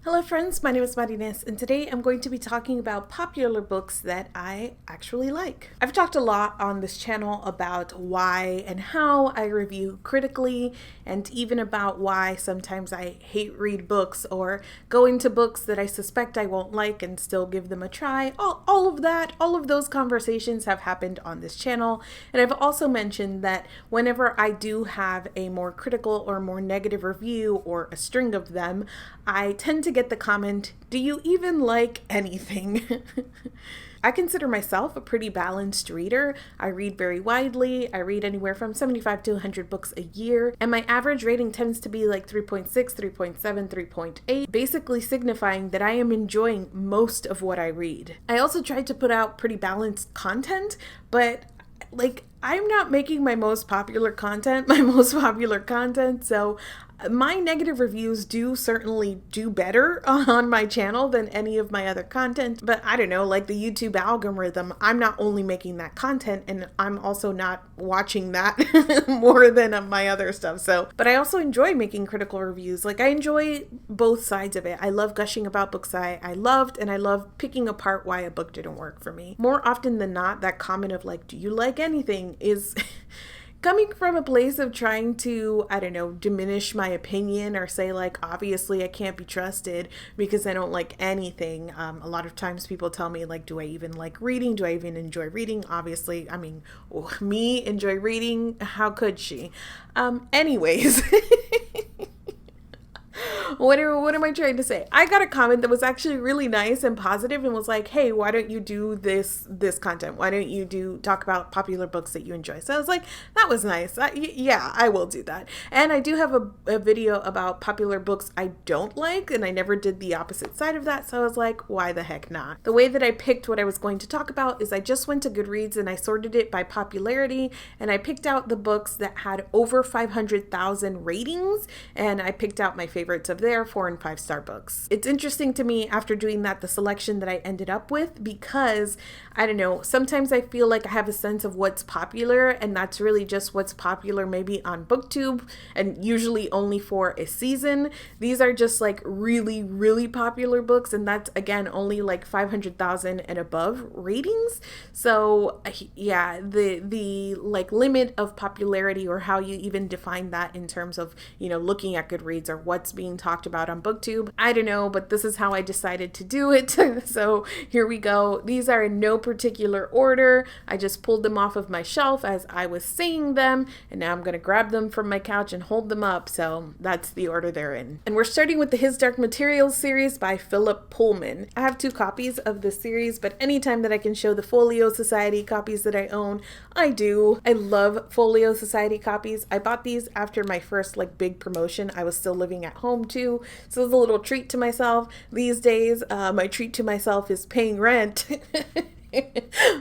Hello friends, my name is Marines, and today I'm going to be talking about popular books that I actually like. I've talked a lot on this channel about why and how I review critically, and even about why sometimes I hate read books or go into books that I suspect I won't like and still give them a try. All of those conversations have happened on this channel, and I've also mentioned that whenever I do have a more critical or more negative review or a string of them, I tend to get the comment, "Do you even like anything?" I consider myself a pretty balanced reader. I read very widely. I read anywhere from 75 to 100 books a year, and my average rating tends to be like 3.6, 3.7, 3.8, basically signifying that I am enjoying most of what I read. I also try to put out pretty balanced content, but I'm not making my most popular content, so my negative reviews do certainly do better on my channel than any of my other content, but I don't know, like the YouTube algorithm, I'm not only making that content and I'm also not watching that more than my other stuff. But I also enjoy making critical reviews. Like, I enjoy both sides of it. I love gushing about books I loved, and I love picking apart why a book didn't work for me. More often than not, that comment of like, "Do you like anything?" is coming from a place of trying to, diminish my opinion or say like, obviously I can't be trusted because I don't like anything. A lot of times people tell me like, do I even like reading? Do I even enjoy reading? Obviously, me enjoy reading. How could she? Anyways. What am I trying to say? I got a comment that was actually really nice and positive and was like, "Hey, why don't you do this content? Why don't you talk about popular books that you enjoy?" So I was like, that was nice. Yeah, I will do that. And I do have a video about popular books I don't like, and I never did the opposite side of that. So I was like, why the heck not? The way that I picked what I was going to talk about is I just went to Goodreads and I sorted it by popularity, and I picked out the books that had over 500,000 ratings, and I picked out my favorites of their 4 and 5 star books. It's interesting to me after doing that, the selection that I ended up with, because sometimes I feel like I have a sense of what's popular, and that's really just what's popular maybe on BookTube, and usually only for a season. These are just like really, really popular books, and that's again only like 500,000 and above ratings. So yeah, the like limit of popularity, or how you even define that in terms of looking at Goodreads or what's being talked about on BookTube, I don't know, but this is how I decided to do it. So here we go. These are in no particular order. I just pulled them off of my shelf as I was saying them, and now I'm going to grab them from my couch and hold them up. So that's the order they're in. And we're starting with the His Dark Materials series by Phillip Pullman. I have 2 copies of this series, but anytime that I can show the Folio Society copies that I own, I do. I love Folio Society copies. I bought these after my first big promotion. I was still living at home too, so it was a little treat to myself. These days, my treat to myself is paying rent.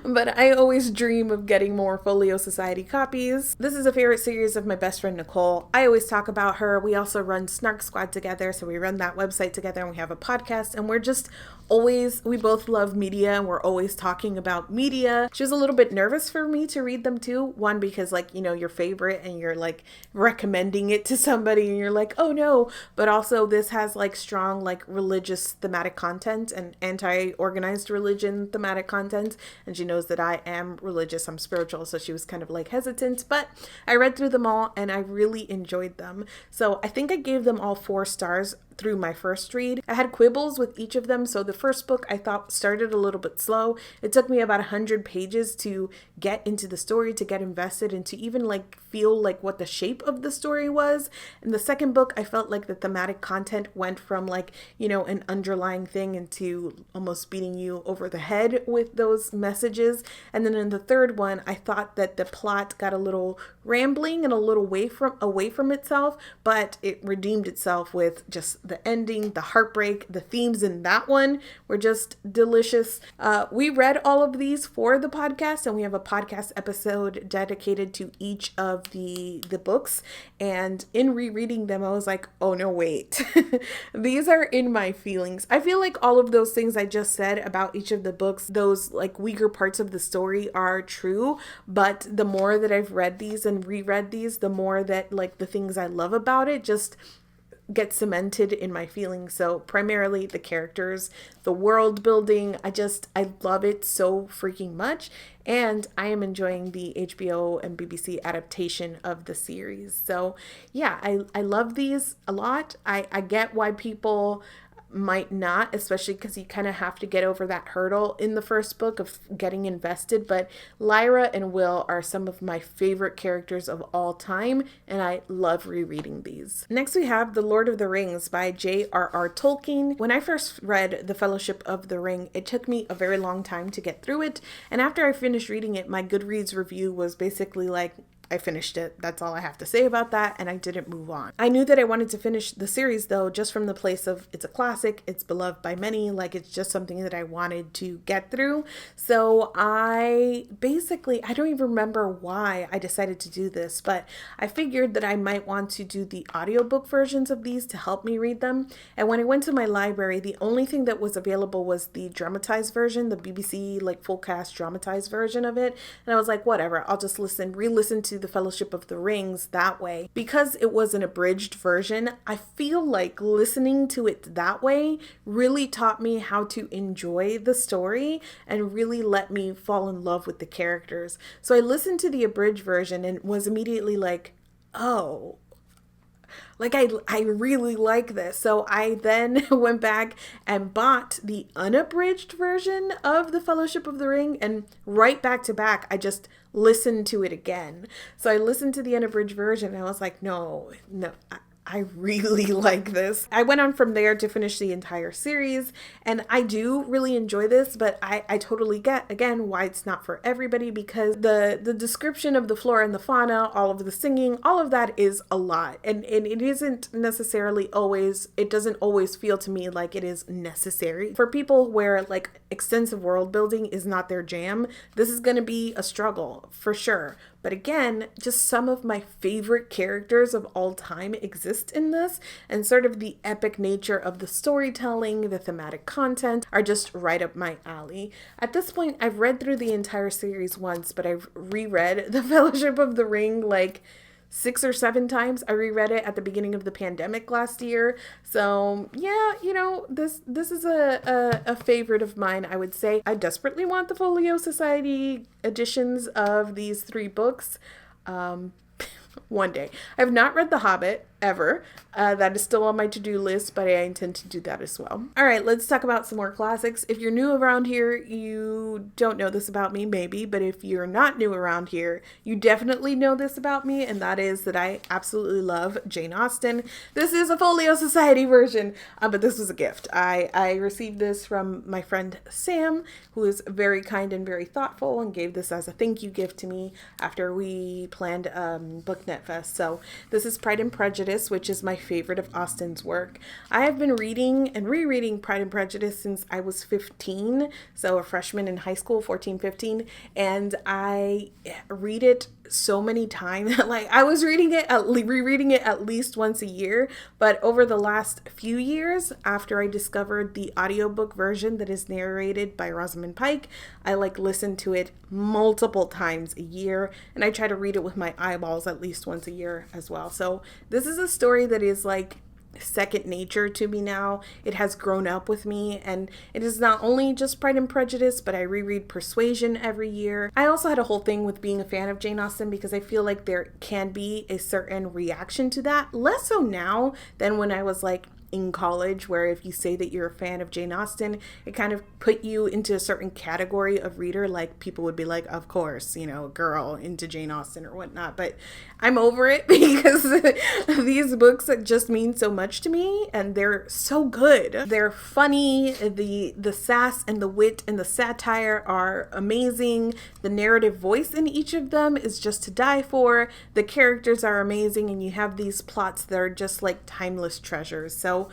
But I always dream of getting more Folio Society copies. This is a favorite series of my best friend Nicole. I always talk about her. We also run Snark Squad together, so we run that website together, and we have a podcast, and we both love media, and we're always talking about media. She was a little bit nervous for me to read them too. One, because your favorite, and you're recommending it to somebody, and you're like, oh no. But also this has strong religious thematic content and anti-organized religion thematic content. And she knows that I am religious, I'm spiritual, so she was kind of hesitant. But I read through them all, and I really enjoyed them. So I think I gave them all 4 stars through my first read. I had quibbles with each of them. So the first book I thought started a little bit slow. It took me about 100 pages to get into the story, to get invested, and to even feel what the shape of the story was. In the second book, I felt like the thematic content went from an underlying thing into almost beating you over the head with those messages. And then in the third one, I thought that the plot got a little rambling and a little away from itself, but it redeemed itself with just the ending, the heartbreak, the themes in that one were just delicious. We read all of these for the podcast, and we have a podcast episode dedicated to each of the books. And in rereading them, I was like, oh no, wait. These are in my feelings. I feel like all of those things I just said about each of the books, those weaker parts of the story are true. But the more that I've read these and reread these, the more that the things I love about it just get cemented in my feelings. So primarily the characters, the world building, I love it so freaking much. And I am enjoying the HBO and BBC adaptation of the series. So yeah, I love these a lot. I get why people might not, especially because you kind of have to get over that hurdle in the first book of getting invested. But Lyra and Will are some of my favorite characters of all time, and I love rereading these. Next we have The Lord of the Rings by J.R.R. Tolkien. When I first read The Fellowship of the Ring, it took me a very long time to get through it, and after I finished reading it, my Goodreads review was basically like, I finished it. That's all I have to say about that, and I didn't move on. I knew that I wanted to finish the series though, just from the place of it's a classic, it's beloved by many, like it's just something that I wanted to get through. So I don't even remember why I decided to do this, but I figured that I might want to do the audiobook versions of these to help me read them. And when I went to my library, the only thing that was available was the dramatized version, the BBC like full cast dramatized version of it. And I was like, whatever, I'll just re-listen to The Fellowship of the Rings that way. Because it was an abridged version, I feel like listening to it that way really taught me how to enjoy the story and really let me fall in love with the characters. So I listened to the abridged version and was immediately like, oh, like I really like this. So I then went back and bought the unabridged version of The Fellowship of the Ring, and right back to back I just listened to it again. So I listened to the unabridged version and I was like, no, I really like this. I went on from there to finish the entire series, and I do really enjoy this, but I totally get, again, why it's not for everybody, because the description of the flora and the fauna, all of the singing, all of that is a lot. And it isn't necessarily always, it doesn't always feel to me like it is necessary. For people where like extensive world building is not their jam, this is going to be a struggle for sure. But again, just some of my favorite characters of all time exist in this, and sort of the epic nature of the storytelling, the thematic content are just right up my alley. At this point, I've read through the entire series once, but I've reread The Fellowship of the Ring like 6 or 7 times. I reread it at the beginning of the pandemic last year. So yeah, this is a favorite of mine, I would say. I desperately want the Folio Society editions of these 3 books. One day. I have not read The Hobbit ever. That is still on my to-do list, but I intend to do that as well. All right, let's talk about some more classics. If you're new around here, you don't know this about me, maybe, but if you're not new around here, you definitely know this about me, and that is that I absolutely love Jane Austen. This is a Folio Society version, but this was a gift. I received this from my friend Sam, who is very kind and very thoughtful, and gave this as a thank you gift to me after we planned BookNet Fest. So this is Pride and Prejudice, which is my favorite of Austen's work. I have been reading and rereading Pride and Prejudice since I was 15, so a freshman in high school, 14, 15, and I read it so many times. Like I was rereading it at least once a year, but over the last few years, after I discovered the audiobook version that is narrated by Rosamund Pike, I listen to it multiple times a year, and I try to read it with my eyeballs at least once a year as well. So this is a story that is like second nature to me now. It has grown up with me, and it is not only just Pride and Prejudice, but I reread Persuasion every year. I also had a whole thing with being a fan of Jane Austen because I feel like there can be a certain reaction to that, less so now than when I was in college, where if you say that you're a fan of Jane Austen, it kind of put you into a certain category of reader. Like people would be like, of course, girl into Jane Austen or whatnot. But I'm over it because these books just mean so much to me, and they're so good. They're funny. The sass and the wit and the satire are amazing. The narrative voice in each of them is just to die for. The characters are amazing, and you have these plots that are just like timeless treasures. So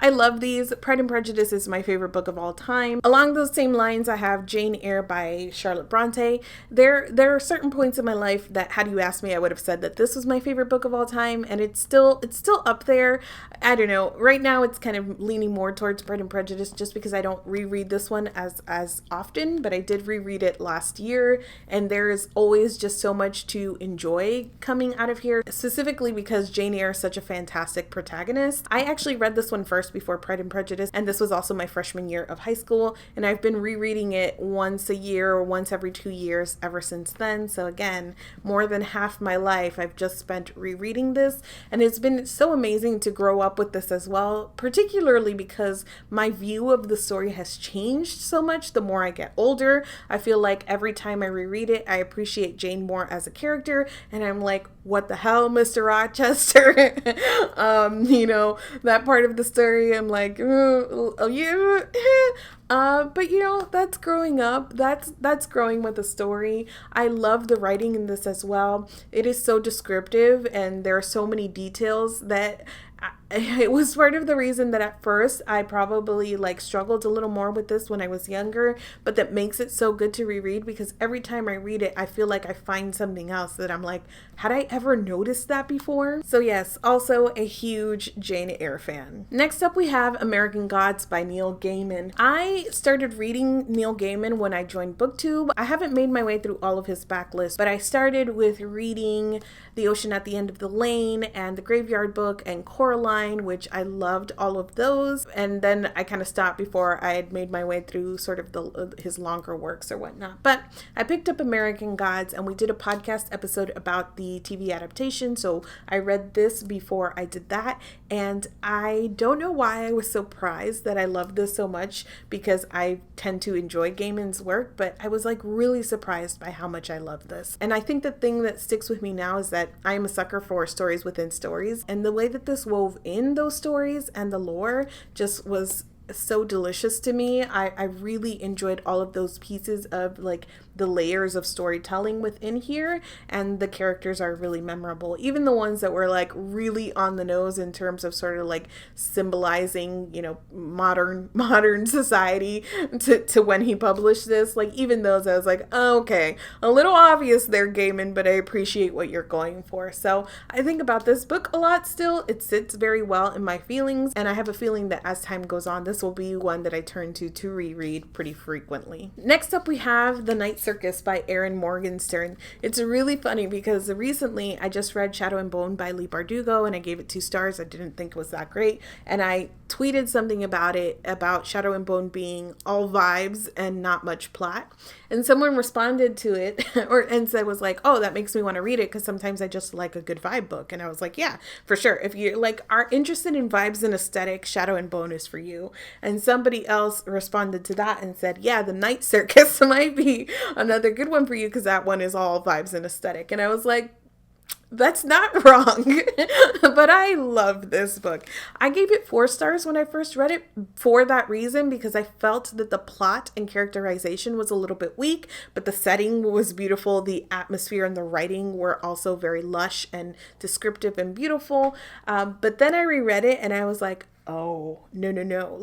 I love these. Pride and Prejudice is my favorite book of all time. Along those same lines, I have Jane Eyre by Charlotte Bronte. There are certain points in my life that, had you asked me, I would have said that this was my favorite book of all time, and it's still up there. I don't know. Right now, it's kind of leaning more towards Pride and Prejudice, just because I don't reread this one as often, but I did reread it last year, and there is always just so much to enjoy coming out of here, specifically because Jane Eyre is such a fantastic protagonist. I actually read this one first before Pride and Prejudice, and this was also my freshman year of high school, and I've been rereading it once a year or once every 2 years ever since then. So again, more than half my life I've just spent rereading this, and it's been so amazing to grow up with this as well, particularly because my view of the story has changed so much the more I get older. I feel like every time I reread it, I appreciate Jane more as a character, and I'm like, what the hell, Mr. Rochester? That part of the story, I'm like, oh yeah. But that's growing up. That's growing with the story. I love the writing in this as well. It is so descriptive, and there are so many details that it was part of the reason that at first I probably struggled a little more with this when I was younger, but that makes it so good to reread, because every time I read it, I feel like I find something else that I'm like, had I ever noticed that before? So yes, also a huge Jane Eyre fan. Next up, we have American Gods by Neil Gaiman. I started reading Neil Gaiman when I joined BookTube. I haven't made my way through all of his backlist, but I started with reading The Ocean at the End of the Lane and The Graveyard Book and Coraline, which I loved all of those. And then I kind of stopped before I had made my way through sort of his longer works or whatnot. But I picked up American Gods, and we did a podcast episode about the TV adaptation. So I read this before I did that. And I don't know why I was surprised that I loved this so much, because I tend to enjoy Gaiman's work, but I was really surprised by how much I love this. And I think the thing that sticks with me now is that I am a sucker for stories within stories, and the way that this wove in those stories and the lore just was so delicious to me. I really enjoyed all of those pieces of the layers of storytelling within here, and the characters are really memorable. Even the ones that were really on the nose in terms of sort of symbolizing, modern society to when he published this. Even those, I was like, oh, okay, a little obvious there, Gaiman, but I appreciate what you're going for. So I think about this book a lot still. It sits very well in my feelings, and I have a feeling that as time goes on, this will be one that I turn to reread pretty frequently. Next up, we have The Night Circus by Erin Morgenstern. It's really funny because recently I just read Shadow and Bone by Leigh Bardugo, and I gave it 2 stars. I didn't think it was that great, and I tweeted something about it, about Shadow and Bone being all vibes and not much plot, and someone responded to it and said, oh, that makes me want to read it, because sometimes I just like a good vibe book. And I was like, yeah, for sure, if you are interested in vibes and aesthetic, Shadow and Bone is for you. And somebody else responded to that and said, yeah, The Night Circus might be another good one for you, because that one is all vibes and aesthetic. And I was like, that's not wrong. But I love this book. I gave it 4 stars when I first read it for that reason, because I felt that the plot and characterization was a little bit weak, but the setting was beautiful. The atmosphere and the writing were also very lush and descriptive and beautiful. But then I reread it and I was like, oh, no.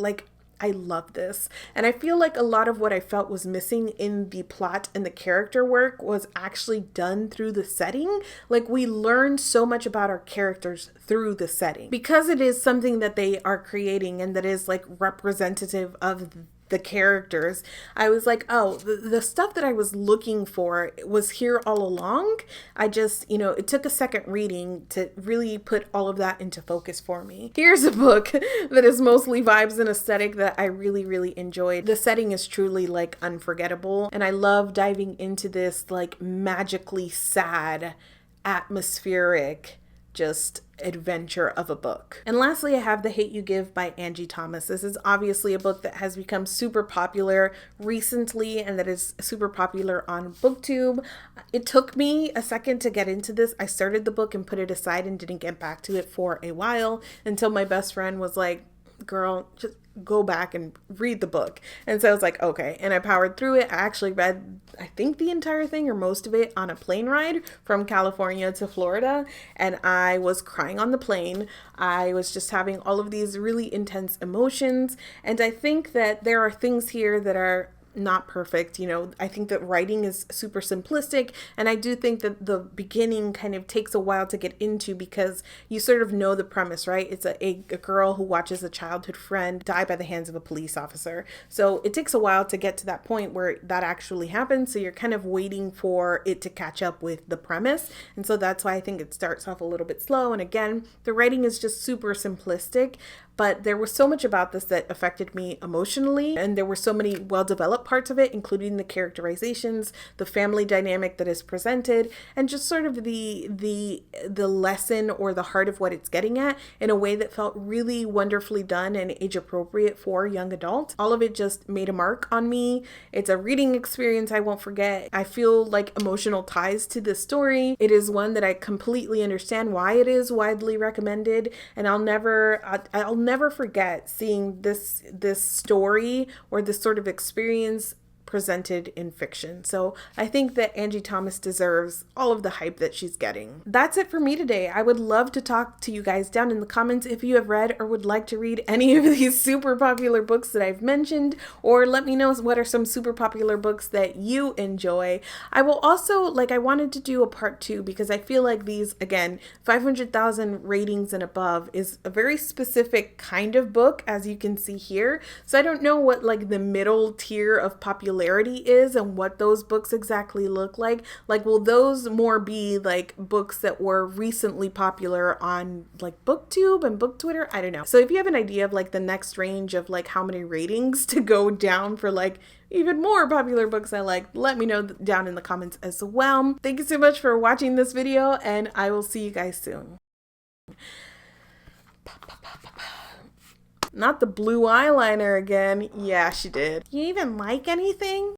I love this. And I feel like a lot of what I felt was missing in the plot and the character work was actually done through the setting. We learned so much about our characters through the setting, because it is something that they are creating and that is representative of the characters. I was like, oh, the stuff that I was looking for was here all along. I just, it took a second reading to really put all of that into focus for me. Here's a book that is mostly vibes and aesthetic that I really, really enjoyed. The setting is truly unforgettable, and I love diving into this magically sad, atmospheric, just adventure of a book. And lastly, I have The Hate You Give by Angie Thomas. This is obviously a book that has become super popular recently, and that is super popular on BookTube. It took me a second to get into this. I started the book and put it aside and didn't get back to it for a while, until my best friend was like, girl, just go back and read the book. And so I was like, okay. And I powered through it. I actually read, I think, the entire thing or most of it on a plane ride from California to Florida. And I was crying on the plane. I was just having all of these really intense emotions. And I think that there are things here that are not perfect. You know, I think that writing is super simplistic, and I do think that the beginning kind of takes a while to get into because you sort of know the premise, right? It's a girl who watches a childhood friend die by the hands of a police officer. So it takes a while to get to that point where that actually happens. So you're kind of waiting for it to catch up with the premise. And so that's why I think it starts off a little bit slow. And again, the writing is just super simplistic. But there was so much about this that affected me emotionally, and there were so many well-developed parts of it, including the characterizations, the family dynamic that is presented, and just sort of the lesson or the heart of what it's getting at in a way that felt really wonderfully done and age appropriate for young adults. All of it just made a mark on me. It's a reading experience I won't forget. I feel like emotional ties to this story. It is one that I completely understand why it is widely recommended, and I'll never forget seeing this story or this sort of experience presented in fiction. So I think that Angie Thomas deserves all of the hype that she's getting. That's it for me today. I would love to talk to you guys down in the comments if you have read or would like to read any of these super popular books that I've mentioned, or let me know what are some super popular books that you enjoy. I will also, I wanted to do a part 2 because I feel like these, again, 500,000 ratings and above is a very specific kind of book, as you can see here. So I don't know what the middle tier of popularity is and what those books exactly look like. Will those more be books that were recently popular on BookTube and Book Twitter? I don't know. So if you have an idea of the next range of how many ratings to go down for even more popular books I like, let me know down in the comments as well. Thank you so much for watching this video, and I will see you guys soon. Not the blue eyeliner again. Yeah, she did. You even like anything?